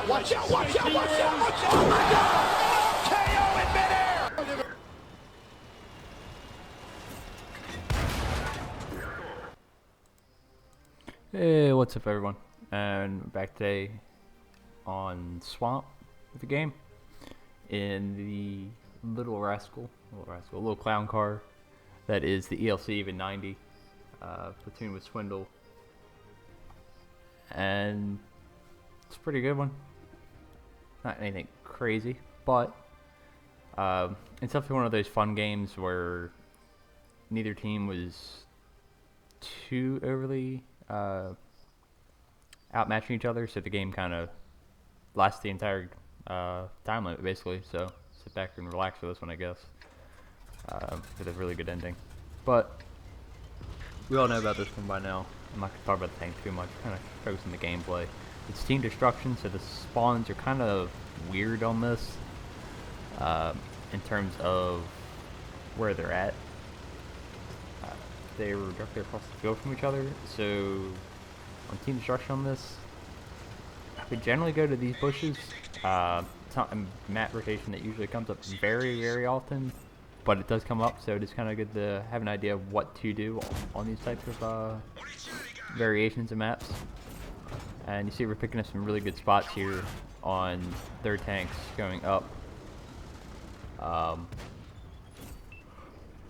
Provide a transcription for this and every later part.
Watch out, watch out, watch out, watch out! Oh my God! KO in midair! Hey, what's up everyone? And we're back today on Swamp with the game in the little clown car that is the ELC even 90 Platoon with Swindle, and it's a pretty good one. Not anything crazy, but it's definitely one of those fun games where neither team was too overly outmatching each other, so the game kind of lasts the entire time limit basically. So sit back and relax for this one, I guess, with a really good ending. But we all know about this one by now. I'm not gonna talk about the tank too much. Kind of focus on the gameplay. It's team destruction, so the spawns are kind of weird on this in terms of where they're at. They were directly across the field from each other, so on team destruction on this, we generally go to these bushes. It's not a map rotation that usually comes up very often, but it does come up, so it's kind of good to have an idea of what to do on these types of variations of maps. And you see we're picking up some really good spots here on their tanks going up.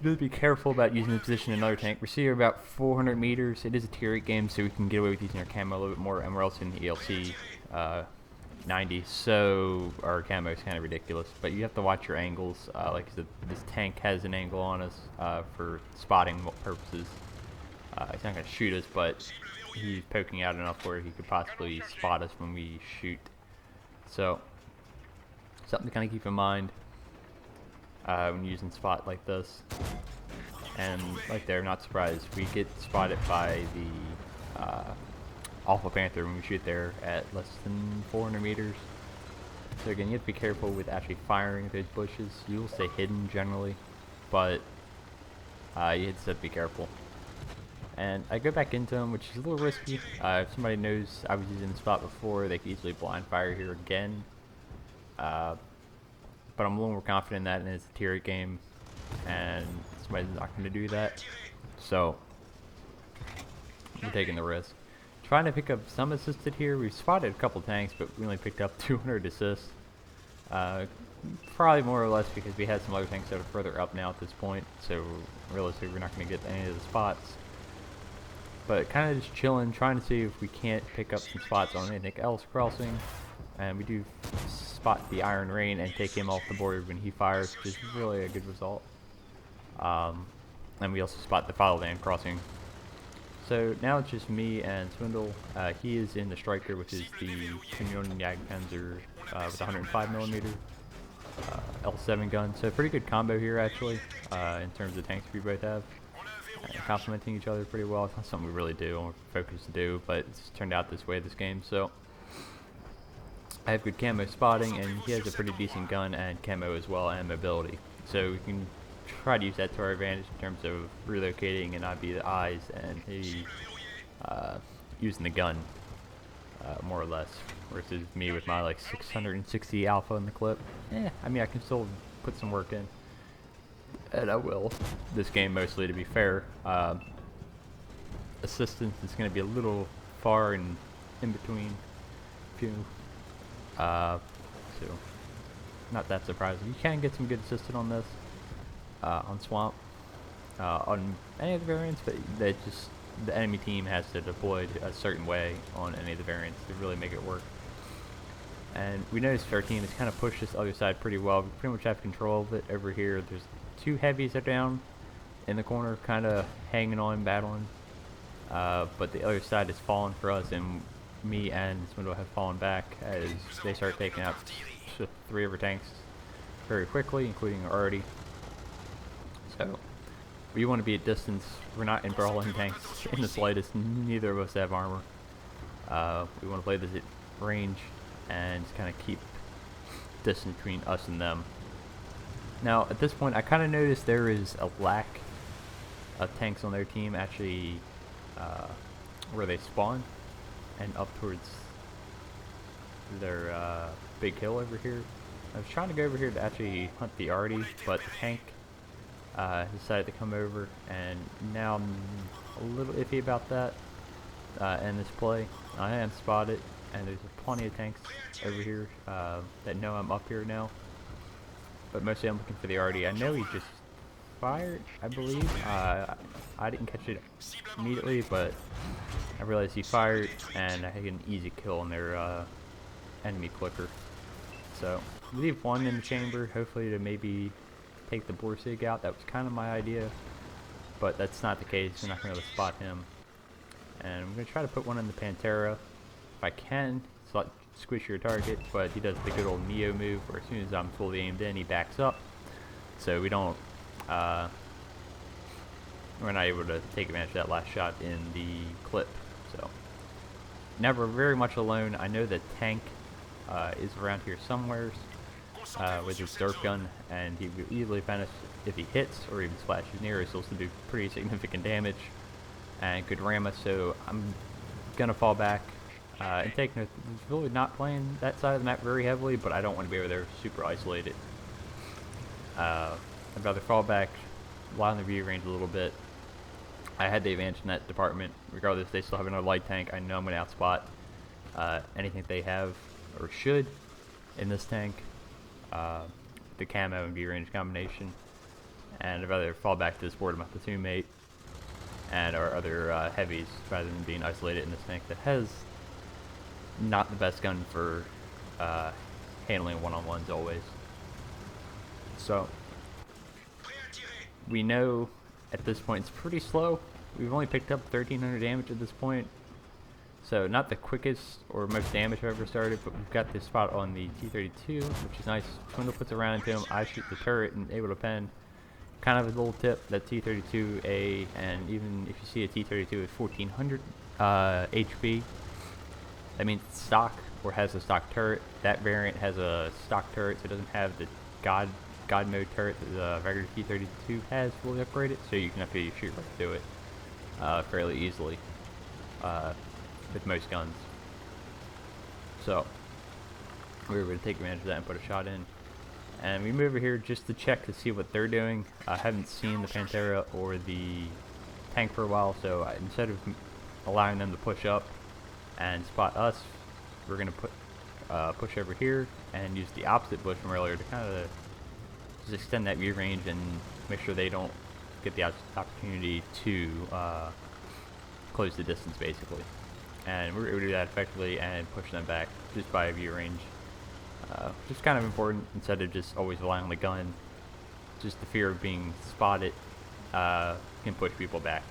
Just be careful about using the position in another tank. We see here about 400 meters. It is a tier 8 game, so we can get away with using our camo a little bit more, and we're also in the ELC 90, so our camo is kind of ridiculous. But you have to watch your angles. Like I said, this tank has an angle on us for spotting purposes. He's not going to shoot us, but he's poking out enough where he could possibly spot us when we shoot. So, something to kind of keep in mind when using spot like this. And like there, not surprised, we get spotted by the Alpha Panther when we shoot there at less than 400 meters. So again, you have to be careful with actually firing those bushes. You will stay hidden generally, but you have to be careful. And I go back into them, which is a little risky. If somebody knows I was using the spot before, they could easily blind fire here again. But I'm a little more confident in that, and it's a tier 8 game, and somebody's not going to do that. So, we're taking the risk. Trying to pick up some assisted here. We've spotted a couple tanks, but we only picked up 200 assists. Probably more or less because we had some other tanks that are further up now at this point, so realistically we're not going to get any of the spots. But kind of just chilling, trying to see if we can't pick up some spots on anything else crossing. And we do spot the Iron Rain and take him off the board when he fires, which is really a good result. And we also spot the Follow Land crossing. So now it's just me and Swindle. He is in the Striker, which is the Canyon Jagdpanzer with 105mm L7 gun. So pretty good combo here actually, in terms of tanks we both have. Complementing each other pretty well. It's not something we really do or focus to do, but it's turned out this way this game. So I have good camo spotting, and he has a pretty decent gun and camo as well, and mobility. So we can try to use that to our advantage in terms of relocating and not be the eyes, and he using the gun more or less. Versus me with my like 660 alpha in the clip. I mean I can still put some work in. And I will. This game mostly, to be fair. Assistance is going to be a little far and in between. So not that surprising. You can get some good assistant on this, on Swamp, on any of the variants, but the enemy team has to deploy a certain way on any of the variants to really make it work. And we noticed our team has kind of pushed this other side pretty well. We pretty much have control of it over here. There's 2 heavies are down in the corner, kind of hanging on, battling. But the other side is falling for us, and me and Swindle have fallen back as they start taking out 3 of our tanks very quickly, including already. So we want to be at distance. We're not in brawling tanks in the slightest. Neither of us have armor. We want to play this at range and kind of keep distance between us and them. Now at this point I kind of noticed there is a lack of tanks on their team actually where they spawn and up towards their big hill over here. I was trying to go over here to actually hunt the arty, but the tank decided to come over, and now I'm a little iffy about that in this play. I am spotted, and there's plenty of tanks over here that know I'm up here now. But mostly I'm looking for the arty. I know he just fired, I believe. I didn't catch it immediately, but I realized he fired, and I had an easy kill on their enemy clicker. So leave one in the chamber, hopefully to maybe take the Borsig out. That was kind of my idea, but that's not the case. We're not going to be able to spot him. And I'm going to try to put one in the Pantera if I can. It's like squish your target, but he does the good old Neo move, where as soon as I'm fully aimed in, he backs up. So we don't, we're not able to take advantage of that last shot in the clip. So never very much alone. I know that tank is around here somewhere with his Durf gun, and he will easily finish if he hits or even splashes near us. He'll still do pretty significant damage and could ram us. So I'm gonna fall back and take note. He's really not playing that side of the map very heavily, but I don't want to be over there super isolated. I'd rather fall back, lie in the view range a little bit. I had the advantage in that department. Regardless, they still have another light tank. I know I'm going to outspot anything they have or should in this tank. The camo and view range combination. And I'd rather fall back to the support of my platoon mate and our other heavies rather than being isolated in this tank that has not the best gun for handling one-on-ones always. So we know at this point it's pretty slow. We've only picked up 1,300 damage at this point, so not the quickest or most damage I've ever started, but we've got this spot on the T-32, which is nice. Swindle puts a round into him, I shoot the turret and able to pen. Kind of a little tip, that T-32A, and even if you see a T-32 with 1,400 HP, that means it's stock or has a stock turret. That variant has a stock turret, so it doesn't have the God mode turret that the regular T-32 has fully upgraded, so you can actually shoot right through it fairly easily with most guns. So we were able to take advantage of that and put a shot in. And we move over here just to check to see what they're doing. I haven't seen the Pantera or the tank for a while, so instead of allowing them to push up and spot us, we're going to push over here and use the opposite bush from earlier to kind of just extend that view range and make sure they don't get the opportunity to close the distance, basically. And we're able to do that effectively and push them back just by a view range. Which is kind of important instead of just always relying on the gun. Just the fear of being spotted can push people back,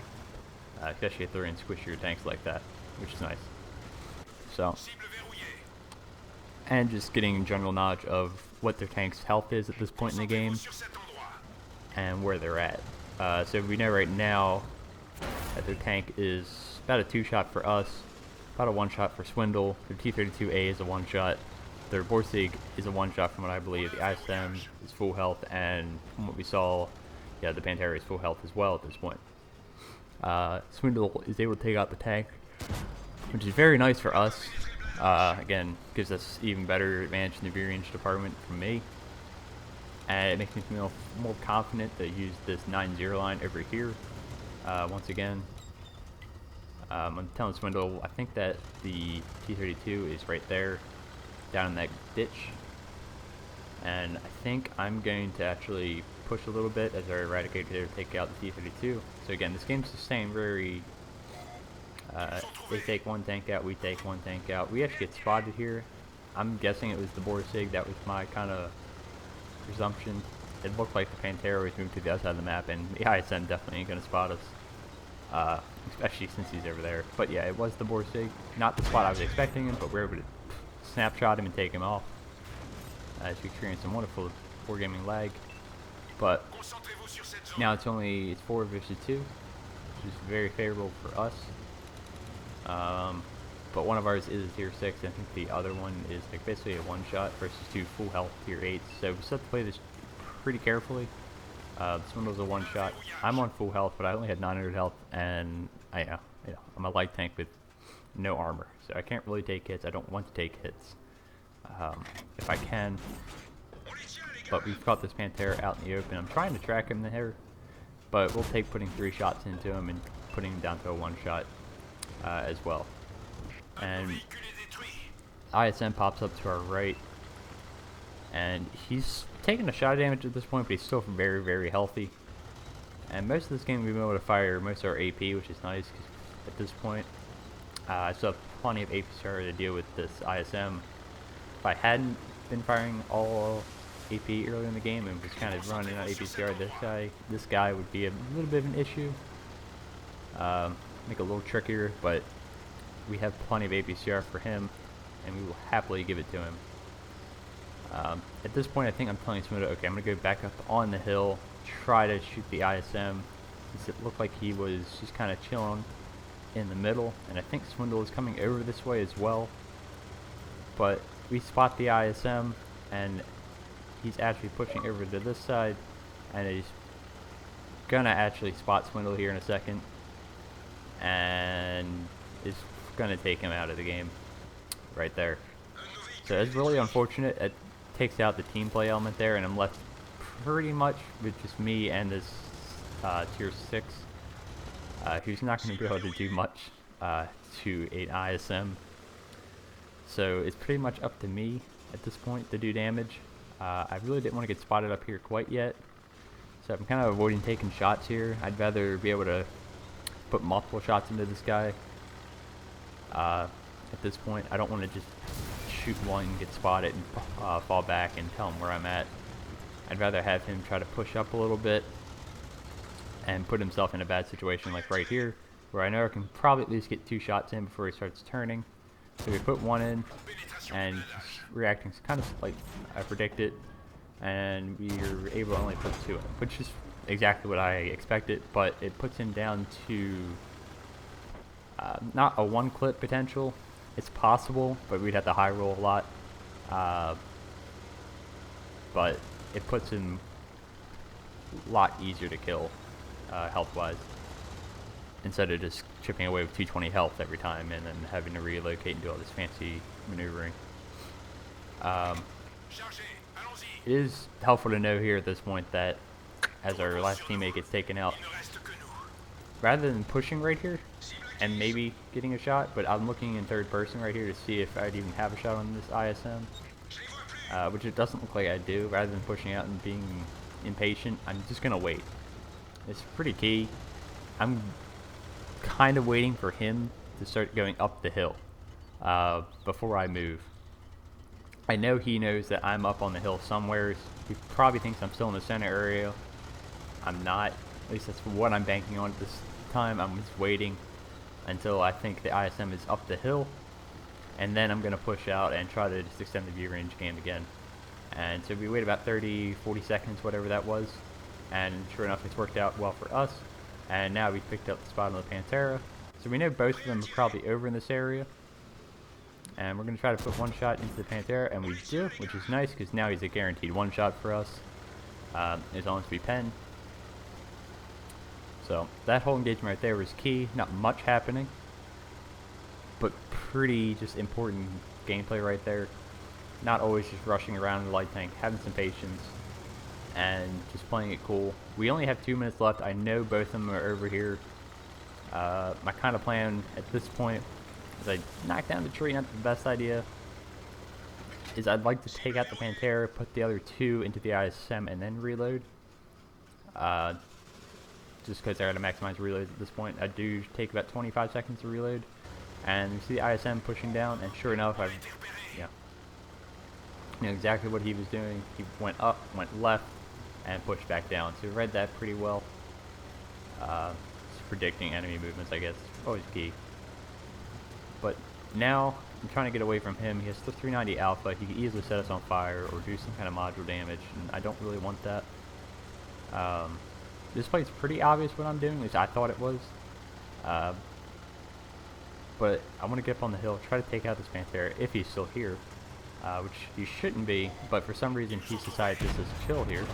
especially if they're in squishier tanks like that, which is nice. So, and just getting general knowledge of what their tank's health is at this point in the game and where they're at. So we know right now that their tank is about a 2-shot for us, about a 1-shot for Swindle. Their T-32A is a 1-shot. Their Borsig is a 1-shot from what I believe. The ISM is full health, and from what we saw, yeah, the Pantera is full health as well at this point. Swindle is able to take out the tank, which is very nice for us. Again, gives us even better advantage in the view range department from me. And it makes me feel more confident to use this 9-0 line over here once again. I'm telling Swindle, I think that the T-32 is right there, down in that ditch, and I think I'm going to actually push a little bit as our Eradicator there to take out the T-32. So again, this game's the same, very they take one tank out, we take one tank out. We actually get spotted here. I'm guessing it was the Borsig. That was my kind of presumption. It looked like the Pantera was moving to the other side of the map, and the ISM definitely ain't gonna spot us, especially since he's over there. But yeah, it was the Borsig. Not the spot I was expecting him, but we're able to snapshot him and take him off as we experience some wonderful wargaming lag. But now it's 4 versus 2, which is very favorable for us. But one of ours is tier 6, and I think the other one is like basically a 1-shot versus 2 full health tier 8s. So we still have to play this pretty carefully. This one was a 1-shot. I'm on full health, but I only had 900 health, and I'm a light tank with no armor, so I can't really take hits. I don't want to take hits. if I can. But we've got this Pantera out in the open. I'm trying to track him there, but we'll take putting 3 shots into him and putting him down to a 1 shot as well. And ISM pops up to our right, and he's taking a shot damage at this point, but he's still very, very healthy. And most of this game we've been able to fire most of our AP, which is nice, 'cause at this point I still have plenty of APCR to deal with this ISM. If I hadn't been firing all AP earlier in the game and was kind of running out APCR, this guy would be a little bit of an issue. Make it a little trickier, but we have plenty of APCR for him, and we will happily give it to him. At this point, I think I'm telling Swindle, okay, I'm going to go back up on the hill, try to shoot the ISM. It looked like he was just kind of chilling in the middle, and I think Swindle is coming over this way as well. But we spot the ISM, and he's actually pushing over to this side, and he's going to actually spot Swindle here in a second, and is going to take him out of the game right there. So it's really unfortunate. It takes out the team play element there, and I'm left pretty much with just me and this tier 6, who's not going to be able to do much to an ISM. So it's pretty much up to me at this point to do damage. I really didn't want to get spotted up here quite yet, so I'm kind of avoiding taking shots here. I'd rather be able to put multiple shots into this guy. At this point, I don't want to just shoot one, get spotted, and fall back and tell him where I'm at. I'd rather have him try to push up a little bit and put himself in a bad situation like right here, where I know I can probably at least get 2 shots in before he starts turning. So we put 1 in, and he's reacting kind of like I predicted, and we are able to only put 2 in, which is exactly what I expected, but it puts him down to not a 1 clip potential. It's possible, but we'd have to high roll a lot. But it puts him a lot easier to kill health-wise, instead of just chipping away with 220 health every time and then having to relocate and do all this fancy maneuvering. It is helpful to know here at this point that as our last teammate gets taken out, rather than pushing right here and maybe getting a shot, but I'm looking in third person right here to see if I'd even have a shot on this ISM, which it doesn't look like I do. Rather than pushing out and being impatient, I'm just gonna wait. It's pretty key. I'm kind of waiting for him to start going up the hill before I move. I know he knows that I'm up on the hill somewhere. He probably thinks I'm still in the center area. I'm not. At least that's what I'm banking on at this time. I'm just waiting until I think the ISM is up the hill, and then I'm going to push out and try to just extend the view range game again. And so we wait about 30, 40 seconds, whatever that was, and sure enough it's worked out well for us, and now we picked up the spot on the Pantera. So we know both of them are probably over in this area, and we're going to try to put 1 shot into the Pantera, and we do, which is nice because now he's a guaranteed 1 shot for us, as long as we pen. So that whole engagement right there was key. Not much happening, but pretty just important gameplay right there. Not always just rushing around in the light tank, having some patience, and just playing it cool. We only have 2 minutes left. I know both of them are over here. My kind of plan at this point is I knock down the tree, not the best idea, is I'd like to take out the Pantera, put the other 2 into the ISM, and then reload. Just because I gotta maximize reloads at this point. I do take about 25 seconds to reload, and you see the ISM pushing down, and sure enough, I knew exactly what he was doing. He went up, went left, and pushed back down. So we read that pretty well. Just predicting enemy movements, I guess, always key. But now I'm trying to get away from him. He has the 390 alpha. He could easily set us on fire or do some kind of module damage, and I don't really want that. This play's pretty obvious what I'm doing, at least I thought it was. But I want to get up on the hill, try to take out this Pantera if he's still here, which he shouldn't be, but for some reason he's decided to just chill here.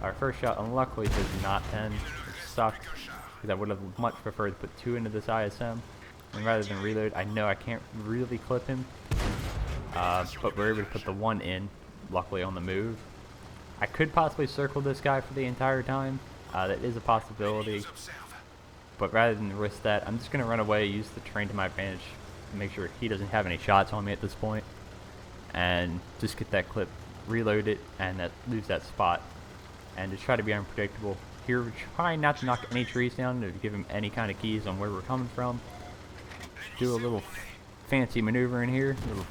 Our first shot unluckily does not pen, which sucks, because I would have much preferred to put 2 into this ISM. And rather than reload, I know I can't really clip him. but we're able to put the one in, luckily on the move. I could possibly circle this guy for the entire time. That is a possibility. But rather than risk that, I'm just going to run away, use the terrain to my advantage, and make sure he doesn't have any shots on me at this point. And just get that clip, reload it, and lose that spot. And just try to be unpredictable. Here we're trying not to knock any trees down, to give him any kind of keys on where we're coming from. Do a little fancy maneuver in here, a little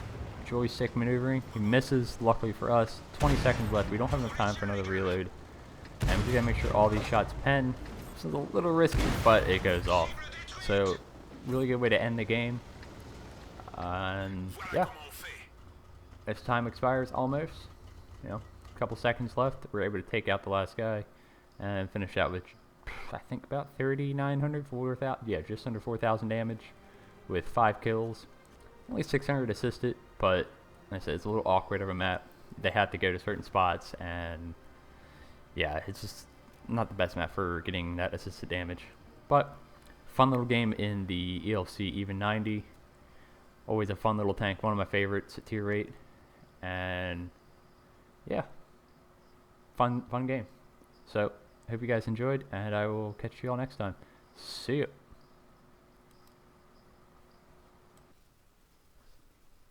joystick maneuvering. He misses, luckily for us. 20 seconds left, we don't have enough time for another reload. And we gotta make sure all these shots pen. It's a little risky, but it goes off. So, really good way to end the game. And yeah, as time expires, almost, you know, a couple seconds left, we're able to take out the last guy and finish out with, I think, about 3,900, 4,000, yeah, just under 4,000 damage with 5 kills. Only 600 assisted, but like I said, it's a little awkward of a map. They have to go to certain spots, and yeah, it's just not the best map for getting that assisted damage. But fun little game in the ELC even 90. Always a fun little tank, one of my favorites at tier 8. And yeah, fun game. So hope you guys enjoyed, and I will catch you all next time. See ya.